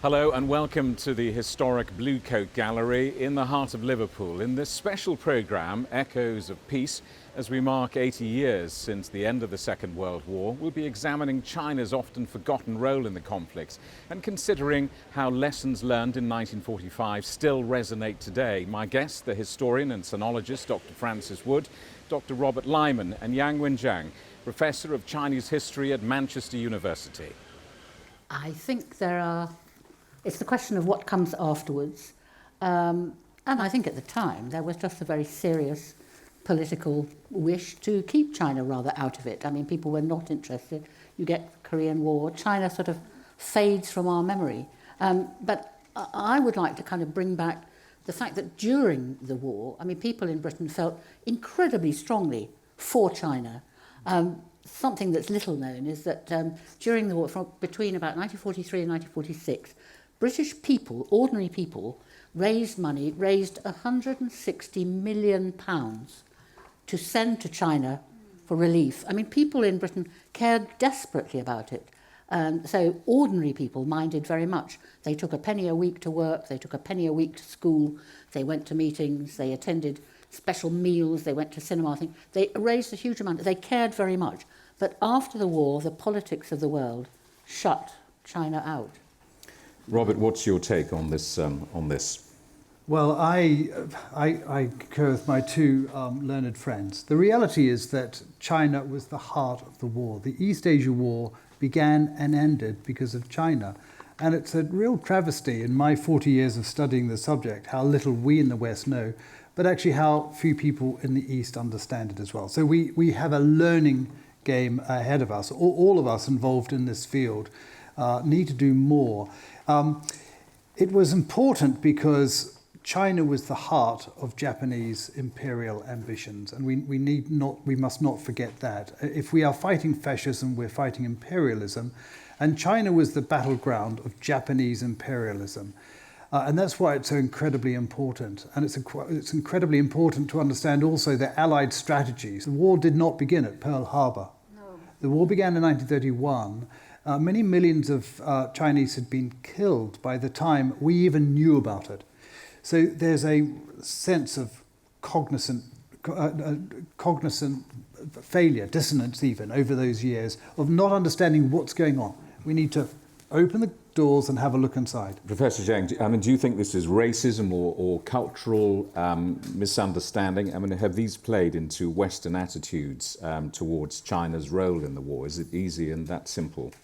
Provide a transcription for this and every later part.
Hello and welcome to the historic Blue Coat Gallery in the heart of Liverpool. In this special programme, Echoes of Peace, as we mark 80 years since the end of the Second World War, we'll be examining China's often forgotten role in the conflict and considering how lessons learned in 1945 still resonate today. My guests, the historian and sinologist Dr. Francis Wood, Dr. Robert Lyman and Yangwen Zheng, Professor of Chinese History at Manchester University. I think it's the question of what comes afterwards. And I think at the time there was just a very serious political wish to keep China rather out of it. I mean, people were not interested. You get the Korean War, China sort of fades from our memory. But I would like to kind of bring back the fact that during the war, I mean, people in Britain felt incredibly strongly for China. Something that's little known is that during the war, between about 1943 and 1946, British people, ordinary people, raised £160 million to send to China for relief. I mean, people in Britain cared desperately about it. So ordinary people minded very much. They took a penny a week to work, they took a penny a week to school, they went to meetings, they attended special meals, they went to cinema. They raised a huge amount. They cared very much. But after the war, the politics of the world shut China out. Robert, what's your take on this? Well, I concur with my two learned friends. The reality is that China was the heart of the war. The East Asia War began and ended because of China. And it's a real travesty in my 40 years of studying the subject, how little we in the West know, but actually how few people in the East understand it as well. So we have a learning game ahead of us. All of us involved in this field need to do more. It was important because China was the heart of Japanese imperial ambitions, and we must not forget that. If we are fighting fascism, we're fighting imperialism, and China was the battleground of Japanese imperialism. And that's why it's so incredibly important. And it's incredibly important to understand also the Allied strategies. The war did not begin at Pearl Harbor. No. The war began in 1931. Many millions of Chinese had been killed by the time we even knew about it. So there's a sense of cognizant failure, dissonance even, over those years of not understanding what's going on. We need to open the doors and have a look inside. Professor Zheng, do you think this is racism or cultural misunderstanding? I mean, have these played into Western attitudes towards China's role in the war? Is it easy and that simple?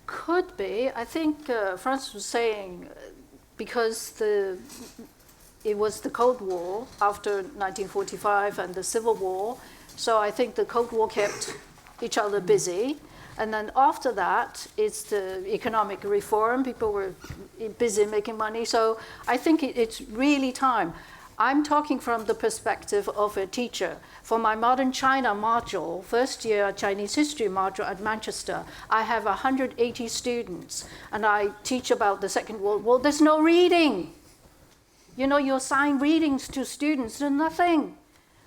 Could be. I think Francis was saying because it was the Cold War after 1945 and the Civil War, so I think the Cold War kept each other busy. And then after that, it's the economic reform. People were busy making money. So I think it's really time. I'm talking from the perspective of a teacher. For my Modern China module, first year Chinese history module at Manchester, I have 180 students, and I teach about the Second World War. There's no reading. You know, you assign readings to students, there's nothing.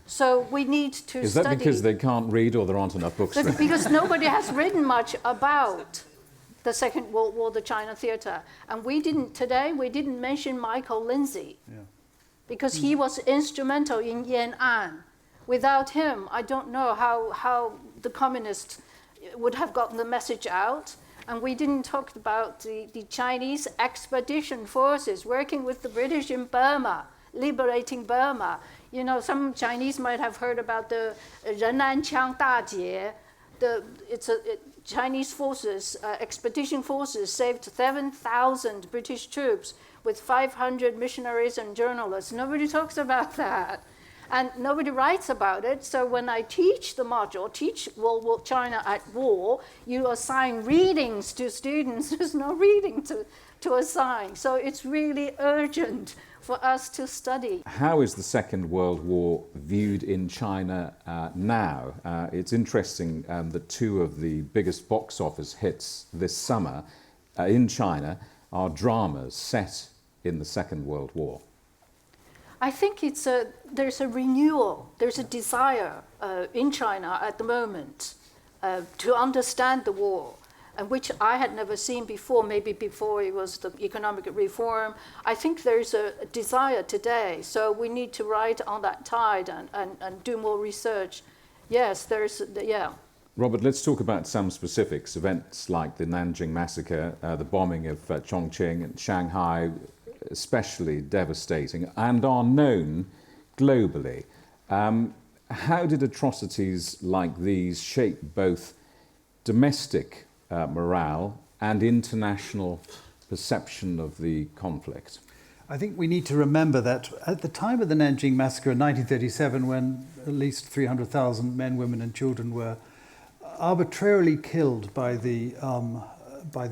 So we need to study. Is that because they can't read or there aren't enough books? Because nobody has written much about the Second World War, the China theatre. And we didn't mention Michael Lindsay. Yeah. Because he was instrumental in Yan'an. Without him, I don't know how the communists would have gotten the message out. And we didn't talk about the Chinese expedition forces working with the British in Burma, liberating Burma. You know, some Chinese might have heard about the Renanqiang Dajie. Chinese forces, expedition forces, saved 7,000 British troops with 500 missionaries and journalists. Nobody talks about that. And nobody writes about it. So when I teach the module, teach World War China at War, you assign readings to students. There's no reading to assign. So it's really urgent for us to study. How is the Second World War viewed in China now? It's interesting that two of the biggest box office hits this summer in China are dramas set in the Second World War. I think there's a renewal, there's a desire in China at the moment to understand the war. and which I had never seen before. Maybe before it was the economic reform. I think there's a desire today. So we need to ride on that tide and do more research. Yes, yeah. Robert, let's talk about some specifics. Events like the Nanjing massacre, the bombing of Chongqing and Shanghai, especially devastating, and are known globally. How did atrocities like these shape both domestic morale and international perception of the conflict? I think we need to remember that at the time of the Nanjing massacre in 1937, when at least 300,000 men, women and children were arbitrarily killed by the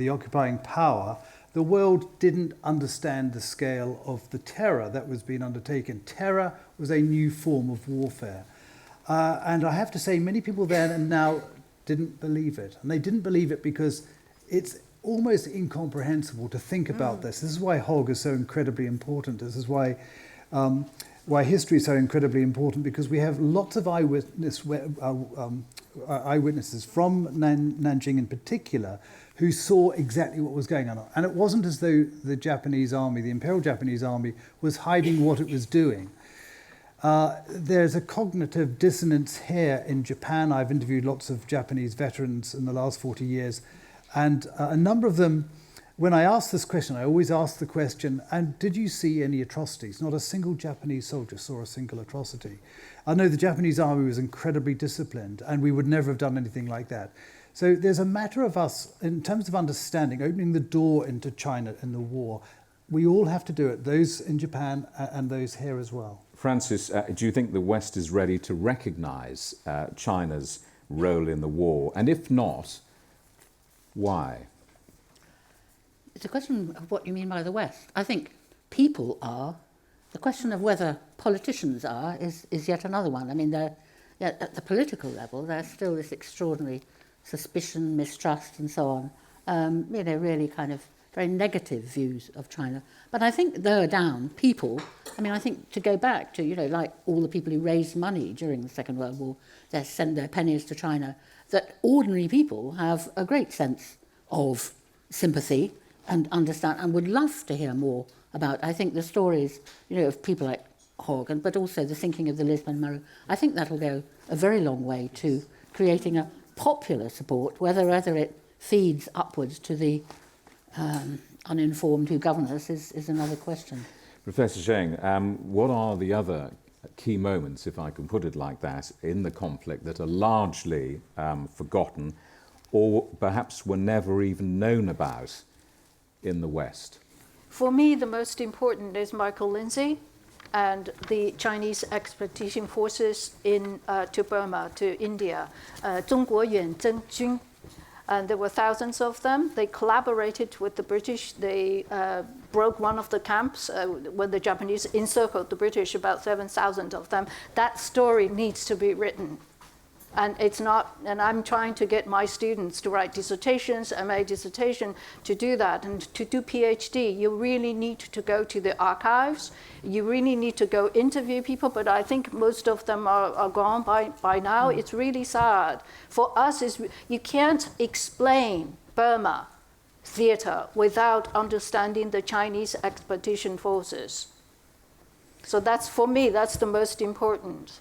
occupying power, the world didn't understand the scale of the terror that was being undertaken. Terror was a new form of warfare. And I have to say, many people then and now didn't believe it. And they didn't believe it because it's almost incomprehensible to think about this. This is why Hogg is so incredibly important. This is why history is so incredibly important, because we have lots of eyewitnesses from Nanjing in particular who saw exactly what was going on. And it wasn't as though the Japanese army, the Imperial Japanese army, was hiding what it was doing. There's a cognitive dissonance here in Japan. I've interviewed lots of Japanese veterans in the last 40 years, and a number of them, when I ask this question, I always ask the question, and did you see any atrocities? Not a single Japanese soldier saw a single atrocity. I know the Japanese army was incredibly disciplined, and we would never have done anything like that. So there's a matter of us, in terms of understanding, opening the door into China in the war. We all have to do it, those in Japan and those here as well. Francis, do you think the West is ready to recognise China's role in the war? And if not, why? It's a question of what you mean by the West. I think people are. The question of whether politicians are is yet another one. I mean, at the political level, there's still this extraordinary suspicion, mistrust, and so on. Really kind of very negative views of China. But I think lower down, people, I think to go back to, like all the people who raised money during the Second World War, they send their pennies to China, that ordinary people have a great sense of sympathy and understand and would love to hear more about, I think, the stories, of people like Hogg, but also the thinking of the Lisbon Murrow. I think that'll go a very long way to creating a popular support, whether it feeds upwards to the uninformed who govern us is another question. Professor Zheng, what are the other key moments, if I can put it like that, in the conflict that are largely forgotten or perhaps were never even known about in the West? For me, the most important is Michael Lindsay and the Chinese expedition forces to Burma, to India, 中国远征军. And there were thousands of them. They collaborated with the British. They broke one of the camps when the Japanese encircled the British, about 7,000 of them. That story needs to be written. And it's not, and I'm trying to get my students to write dissertations, MA dissertation, to do that. And to do PhD, you really need to go to the archives. You really need to go interview people, but I think most of them are gone by now. It's really sad. For us, you can't explain Burma theater without understanding the Chinese expedition forces. So that's, for me, that's the most important.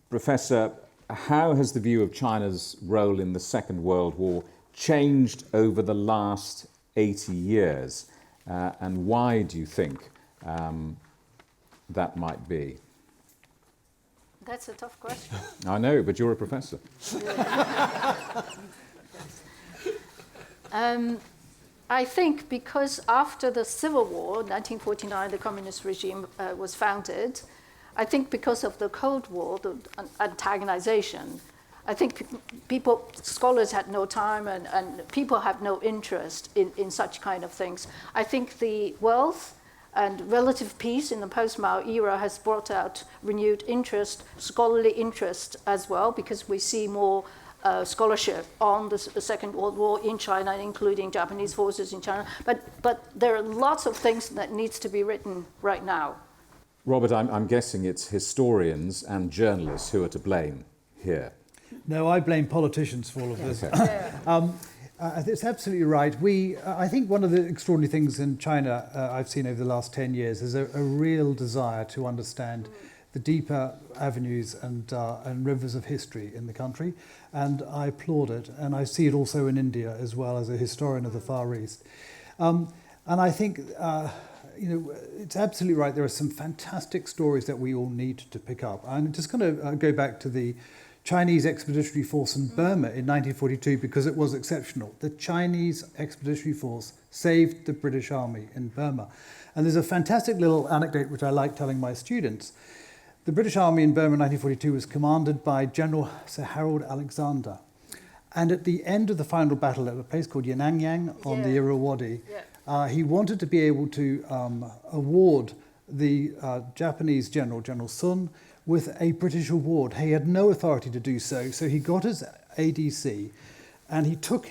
Professor, how has the view of China's role in the Second World War changed over the last 80 years? And why do you think that might be? That's a tough question. I know, but you're a professor. I think because after the Civil War, 1949, the communist regime was founded, I think because of the Cold War, the antagonization, I think scholars had no time and people have no interest in such kind of things. I think the wealth and relative peace in the post-Mao era has brought out renewed interest, scholarly interest as well, because we see more scholarship on the Second World War in China, including Japanese forces in China. But there are lots of things that needs to be written right now. Robert, I'm guessing it's historians and journalists who are to blame here. No, I blame politicians for all of this. Okay. It's absolutely right. I think one of the extraordinary things in China I've seen over the last 10 years is a real desire to understand the deeper avenues and rivers of history in the country, and I applaud it. And I see it also in India as well, as a historian of the Far East. And I think it's absolutely right. There are some fantastic stories that we all need to pick up. I'm just going to go back to the Chinese Expeditionary Force in Burma in 1942 because it was exceptional. The Chinese Expeditionary Force saved the British Army in Burma. And there's a fantastic little anecdote which I like telling my students. The British Army in Burma in 1942 was commanded by General Sir Harold Alexander. And at the end of the final battle at a place called Yananyang on the Irrawaddy, he wanted to be able to award the Japanese general, General Sun, with a British award. He had no authority to do so, so he got his ADC and he took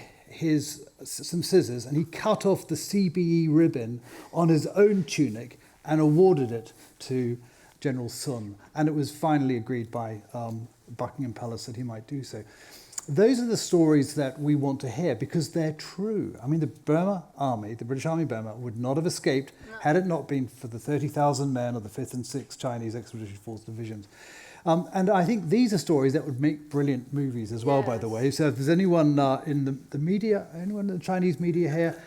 some scissors and he cut off the CBE ribbon on his own tunic and awarded it to General Sun. And it was finally agreed by Buckingham Palace that he might do so. Those are the stories that we want to hear because they're true. I mean, the Burma Army, the British Army Burma, would not have escaped had it not been for the 30,000 men of the 5th and 6th Chinese Expeditionary Force divisions. And I think these are stories that would make brilliant movies as well, by the way. So if there's anyone in the media, anyone in the Chinese media here,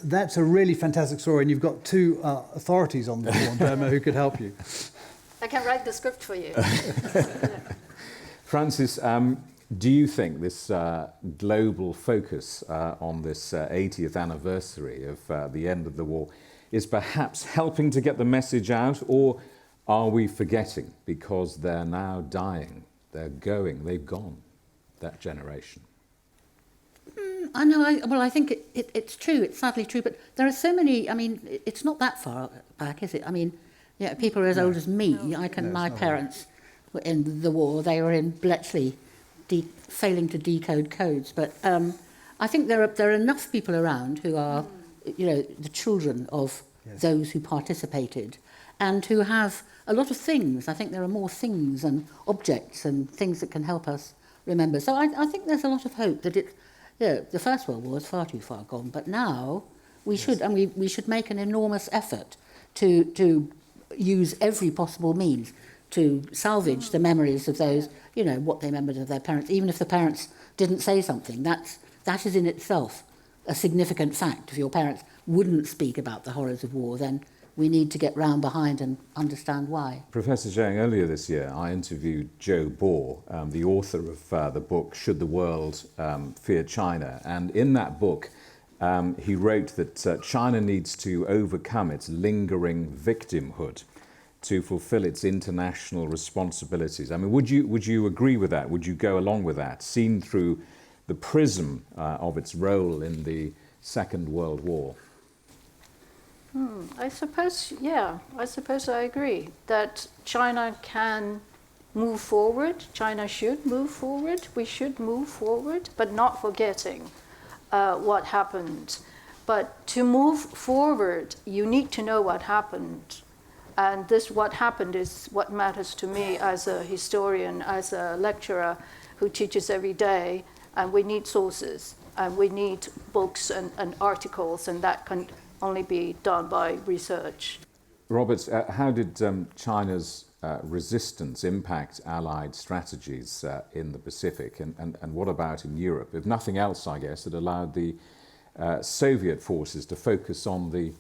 that's a really fantastic story. And you've got two authorities on the war in Burma who could help you. I can write the script for you. Francis, do you think this global focus on this 80th anniversary of the end of the war is perhaps helping to get the message out, or are we forgetting because they're now dying, they've gone, that generation? I know, I think it's true, it's sadly true, but there are so many, I mean, it's not that far back, is it? I mean, people are as old as me. My parents were in the war, they were in Bletchley, failing to decode codes, but I think there are enough people around who are, the children of those who participated and who have a lot of things. I think there are more things and objects and things that can help us remember. So I think there's a lot of hope that the First World War is far too far gone, but now we should, and we should make an enormous effort to use every possible means to salvage the memories of those, what they remembered of their parents, even if the parents didn't say something. That is in itself a significant fact. If your parents wouldn't speak about the horrors of war, then we need to get round behind and understand why. Professor Zheng, earlier this year, I interviewed Joe Bohr, the author of the book Should the World Fear China? And in that book, he wrote that China needs to overcome its lingering victimhood to fulfill its international responsibilities. I mean, would you agree with that? Would you go along with that, seen through the prism of its role in the Second World War? I suppose I agree that China can move forward. China should move forward. We should move forward, but not forgetting what happened. But to move forward, you need to know what happened. And what happened is what matters to me as a historian, as a lecturer who teaches every day. And we need sources, and we need books and articles, and that can only be done by research. Robert, how did China's resistance impact Allied strategies in the Pacific, and what about in Europe? If nothing else, I guess, it allowed the Soviet forces to focus on the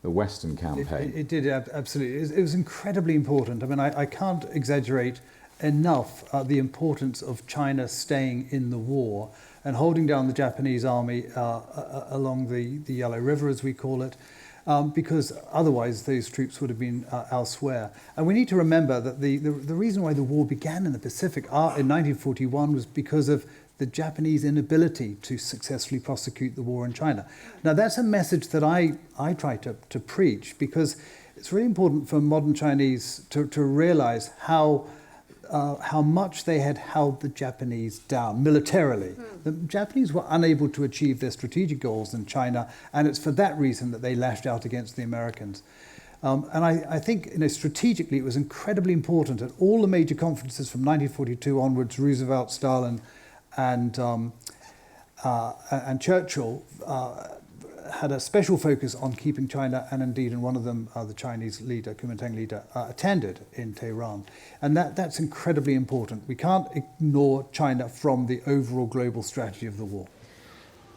Western campaign. It did, absolutely. It was incredibly important. I mean, I can't exaggerate enough the importance of China staying in the war and holding down the Japanese army along the Yellow River, as we call it, because otherwise those troops would have been elsewhere. And we need to remember that the reason why the war began in the Pacific in 1941 was because of the Japanese inability to successfully prosecute the war in China. Now, that's a message that I try to preach, because it's really important for modern Chinese to realize how much they had held the Japanese down militarily. The Japanese were unable to achieve their strategic goals in China, and it's for that reason that they lashed out against the Americans. And I think, strategically, it was incredibly important at all the major conferences from 1942 onwards, Roosevelt, Stalin, and and Churchill had a special focus on keeping China, and indeed, and one of them, the Chinese leader, Kuomintang leader, attended in Tehran. And that's incredibly important. We can't ignore China from the overall global strategy of the war.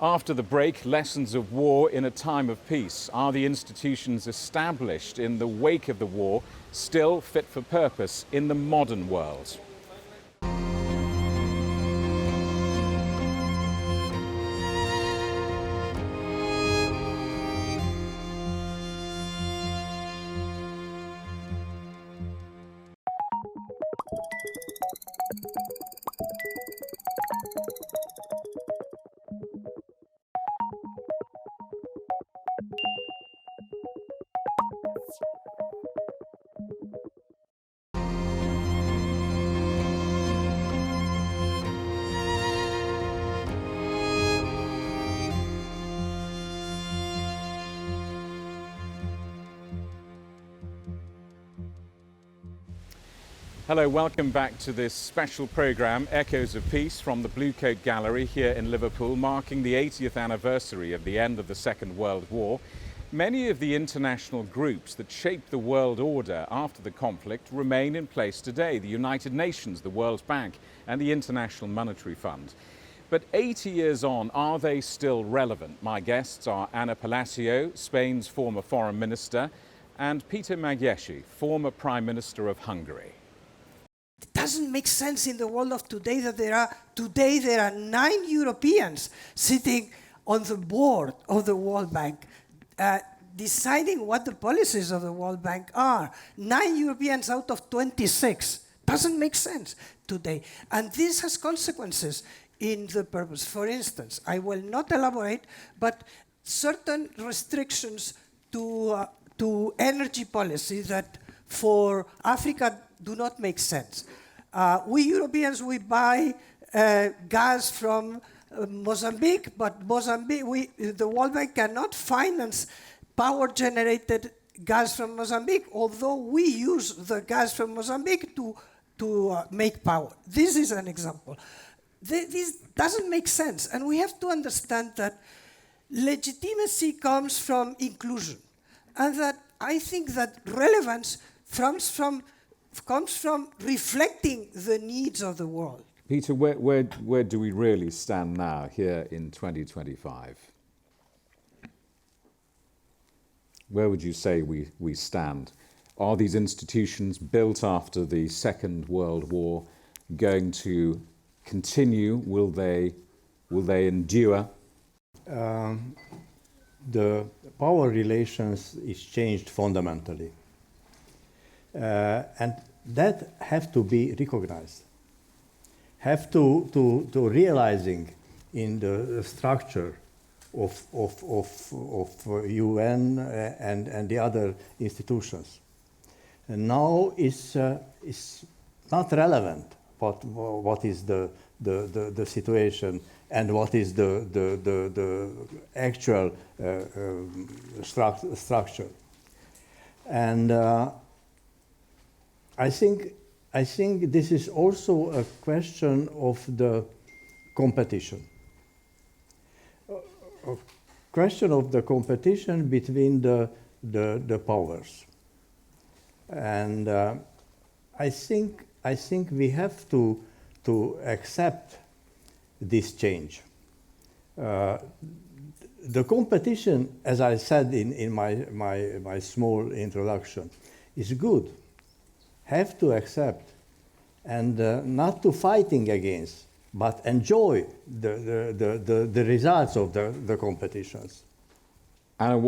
After the break, lessons of war in a time of peace. Are the institutions established in the wake of the war still fit for purpose in the modern world? Hello, welcome back to this special programme, Echoes of Peace, from the Blue Coat Gallery here in Liverpool, marking the 80th anniversary of the end of the Second World War. Many of the international groups that shaped the world order after the conflict remain in place today: the United Nations, the World Bank and the International Monetary Fund. But 80 years on, are they still relevant? My guests are Ana Palacio, Spain's former foreign minister, and Peter Medgyessey, former Prime Minister of Hungary. It doesn't make sense in the world of today that there are 9 Europeans sitting on the board of the World Bank, deciding what the policies of the World Bank are. 9 Europeans out of 26. Doesn't make sense today. And this has consequences in the purpose. For instance, I will not elaborate, but certain restrictions to energy policy that for Africa do not make sense. We Europeans, we buy gas from Mozambique, but the World Bank cannot finance power-generated gas from Mozambique, although we use the gas from Mozambique to make power. This is an example. This doesn't make sense, and we have to understand that legitimacy comes from inclusion, and that I think that relevance comes from reflecting the needs of the world. Peter, where do we really stand now here in 2025? Where would you say we stand? Are these institutions built after the Second World War going to continue? Will they endure? The power relations is changed fundamentally. And that have to be recognized. Have to realizing in the structure of UN and the other institutions. And now is not relevant what is the situation and what is the actual structure. And I think this is also a question of the competition. A question of the competition between the powers. And I think we have to accept this change. The competition, as I said in my small introduction, is good. Have to accept and not to fighting against, but enjoy the results of the competitions. Anna,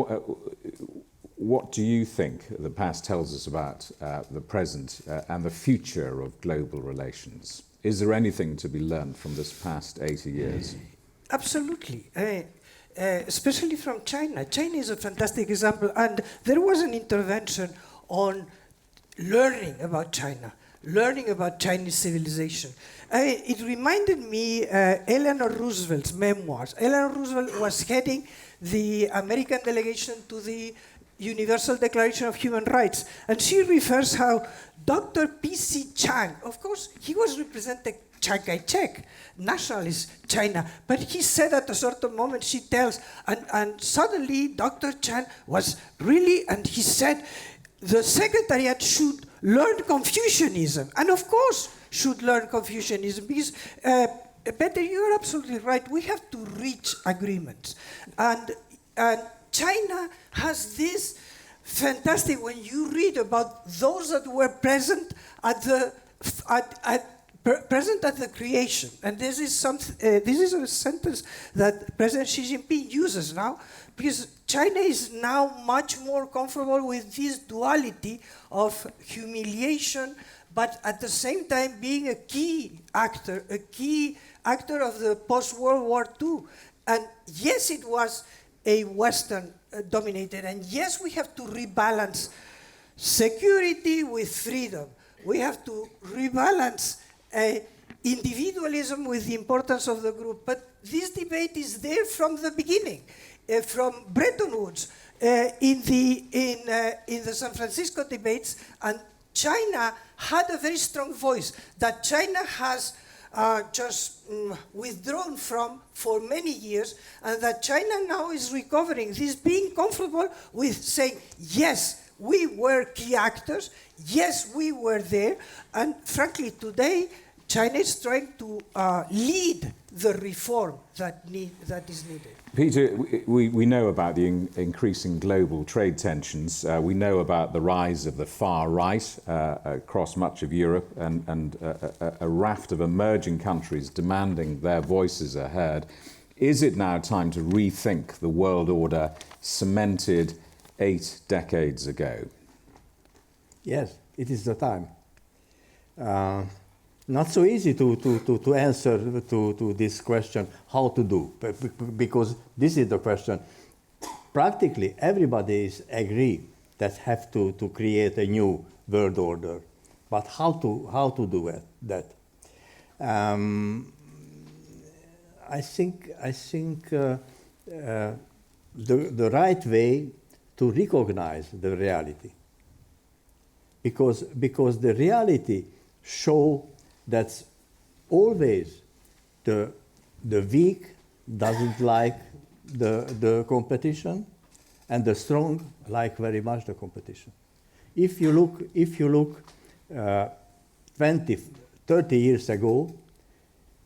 what do you think the past tells us about the present and the future of global relations? Is there anything to be learned from this past 80 years? Absolutely. Especially from China. China is a fantastic example, and there was an intervention on learning about China, learning about Chinese civilization. It reminded me Eleanor Roosevelt's memoirs. Eleanor Roosevelt was heading the American delegation to the Universal Declaration of Human Rights. And she refers how Dr. P.C. Chang, of course, he was representing Chiang Kai-shek, nationalist China, but he said at a certain moment, she tells, and suddenly Dr. Chan was really, and he said, the Secretariat should learn Confucianism, and of course should learn Confucianism, because Peter, you're absolutely right, we have to reach agreements. And China has this fantastic, when you read about those that were present at the present at the creation, and this is a sentence that President Xi Jinping uses now, because China is now much more comfortable with this duality of humiliation, but at the same time being a key actor of the post-World War II. And yes, it was a Western dominated, and yes, we have to rebalance security with freedom. We have to rebalance individualism with the importance of the group. But this debate is there from the beginning, from Bretton Woods, in the San Francisco debates, and China had a very strong voice that China has just withdrawn from for many years, and that China now is recovering this, being comfortable with saying, yes, we were key actors, yes, we were there, and frankly, today, China is trying to lead the reform that is needed. Peter, we know about the increasing global trade tensions. We know about the rise of the far right across much of Europe, and a raft of emerging countries demanding their voices are heard. Is it now time to rethink the world order cemented 8 decades ago? Yes, it is the time. Not so easy to answer to this question, how to do, because this is the question. Practically, everybody is agree that have to create a new world order, but how to do that? I think the right way to recognize the reality, because the reality show that always the weak doesn't like the competition, and the strong like very much the competition. If you look 20, 30 years ago,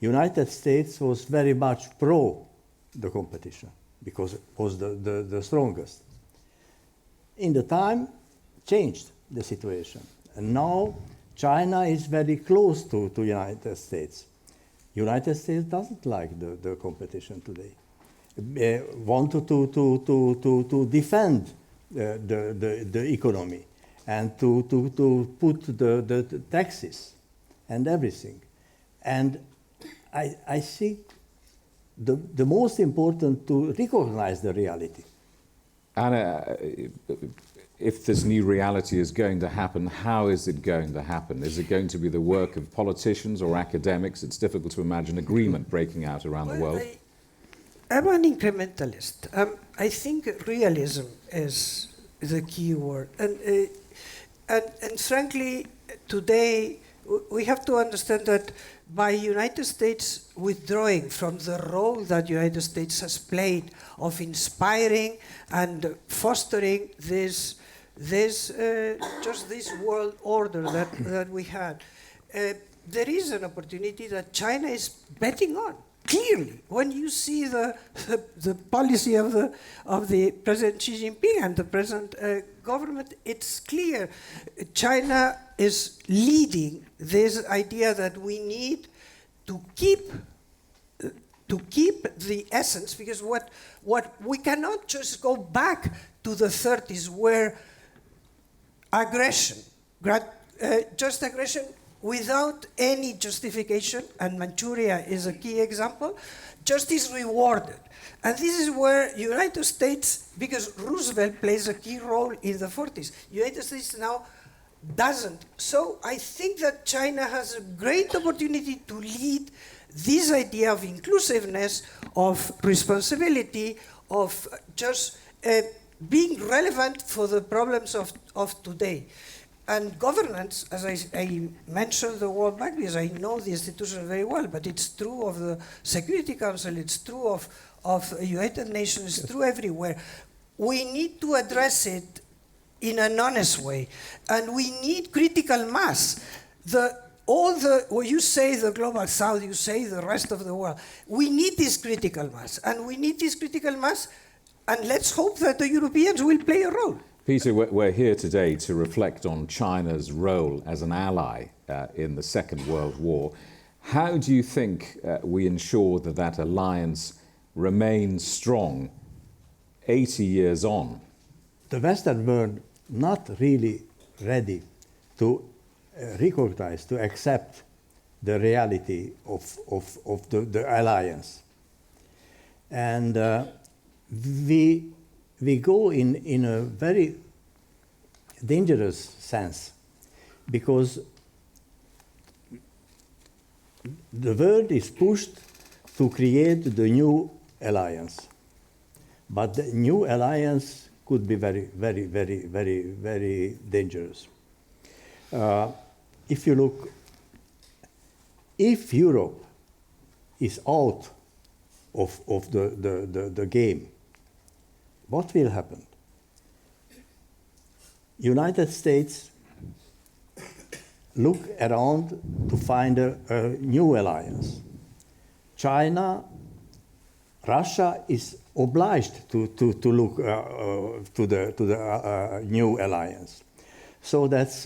United States was very much pro the competition because it was the strongest. In the time, changed the situation, and now China is very close to United States. United States doesn't like the competition today. Want to defend the economy and to put the taxes and everything. And I think the most important to recognize the reality. Anna, if this new reality is going to happen, how is it going to happen? Is it going to be the work of politicians or academics? It's difficult to imagine agreement breaking out around the world. I'm an incrementalist. I think realism is the key word. And frankly, today, we have to understand that by United States withdrawing from the role that United States has played of inspiring and fostering this world order that we had, there is an opportunity that China is betting on. Clearly, when you see the policy of the President Xi Jinping and the present government, it's clear China is leading this idea that we need to keep the essence, because what we cannot just go back to the 30s where aggression, just aggression without any justification, and Manchuria is a key example, just is rewarded. And this is where United States, because Roosevelt plays a key role in the 40s, United States now doesn't. So I think that China has a great opportunity to lead this idea of inclusiveness, of responsibility, of just being relevant for the problems of today. And governance, as I mentioned the World Bank, because I know the institution very well, but it's true of the Security Council, it's true of United Nations, it's true everywhere. We need to address it in an honest way, and we need critical mass. When you say the global south, you say the rest of the world. We need this critical mass, and let's hope that the Europeans will play a role. Peter, we're here today to reflect on China's role as an ally in the Second World War. How do you think we ensure that that alliance remains strong 80 years on? The Western world not really ready to recognize, to accept the reality of the alliance. And we go in a very dangerous sense, because the world is pushed to create the new alliance. But the new alliance could be very, very, very, very, very dangerous. If you look, if Europe is out of the game, what will happen? United States look around to find a new alliance. China, Russia is obliged to look to the new alliance. So that's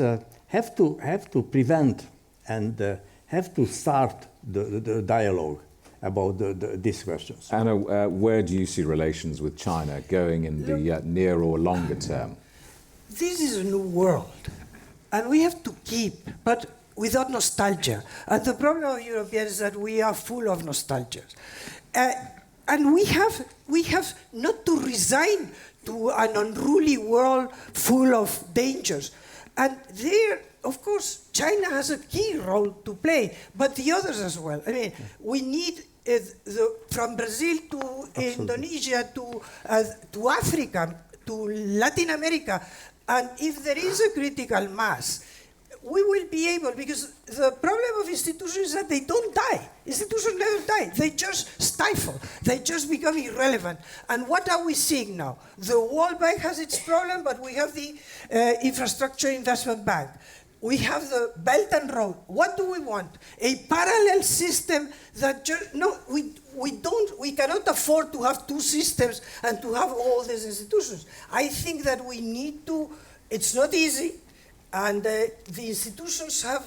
have to prevent and have to start the dialogue about these questions. Anna, where do you see relations with China going in the near or longer term? This is a new world, and we have to keep, but without nostalgia. And the problem of Europeans is that we are full of nostalgia. And we have not to resign to an unruly world full of dangers. And there, of course, China has a key role to play, but the others as well. I mean, we need from Brazil to Indonesia to Africa to Latin America. And if there is a critical mass, we will be able, because the problem of institutions is that they don't die. Institutions never die. They just stifle. They just become irrelevant. And what are we seeing now? The World Bank has its problem, but we have the Infrastructure Investment Bank. We have the Belt and Road. What do we want? A parallel system that we cannot afford to have two systems and to have all these institutions. I think that we need to, it's not easy, and the institutions have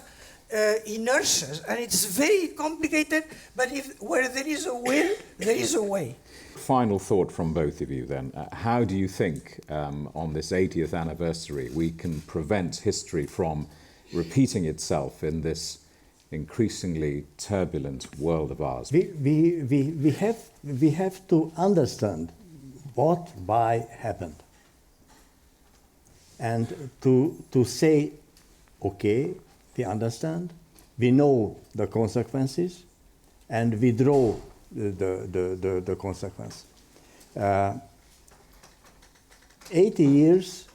inertia, and it's very complicated, but where there is a will, there is a way. Final thought from both of you then. How do you think on this 80th anniversary we can prevent history from repeating itself in this increasingly turbulent world of ours? We have to understand why happened, and to say, okay, we understand, we know the consequences, and we draw the consequence. 80 years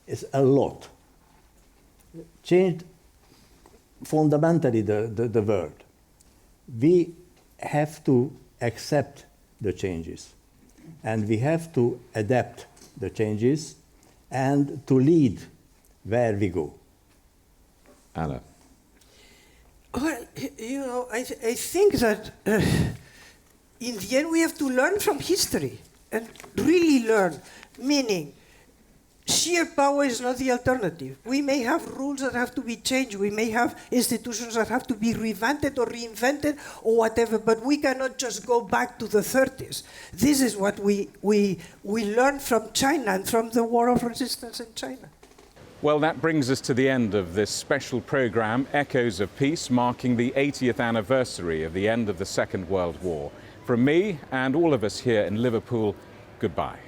is a lot. Changed fundamentally the world. We have to accept the changes, and we have to adapt the changes and to lead where we go. Anna. Well, I think that in the end we have to learn from history and really learn, meaning sheer power is not the alternative. We may have rules that have to be changed. We may have institutions that have to be revamped or reinvented or whatever, but we cannot just go back to the 30s. This is what we learned from China and from the war of resistance in China. Well, that brings us to the end of this special programme, Echoes of Peace, marking the 80th anniversary of the end of the Second World War. From me and all of us here in Liverpool, goodbye.